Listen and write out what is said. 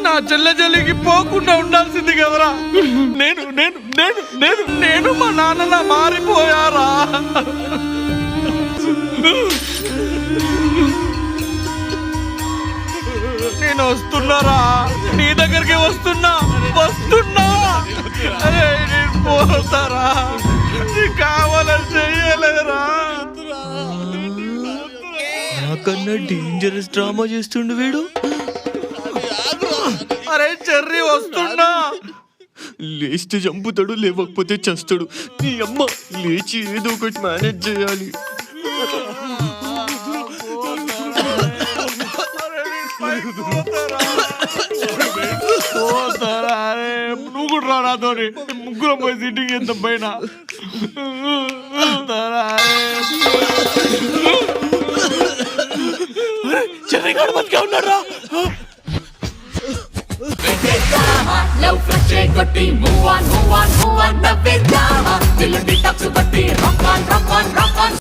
నా చెల్లికి పోకుండా ఉండాల్సింది కదరా. నేను నేను నేను నేను నేను మా నాన్నలా మారిపోయారా. నేను వస్తున్నారా, నీ దగ్గరికి వస్తున్నా. అరే నేను పోతారా, నీకు కావాలని చెయ్యలేదురా. నాకన్నా డేంజరస్ డ్రామా చేస్తుండు వీడు. అరే చెర్రీ వస్తున్నా. లేస్తే చంపుతాడు, లేవకపోతే చస్తాడు. నీ అమ్మ లేచి ఏదో ఒకటి మేనేజ్ చేయాలి. అరే నువ్వు కూడా రా నాతో, ముగ్గురం పోయి సిట్టింగ్ ఎంత పైన. చెర్రీ గాడు బతికే ఉన్నారా. Love fresh kotti move on navve jama dil di tax kotti rock on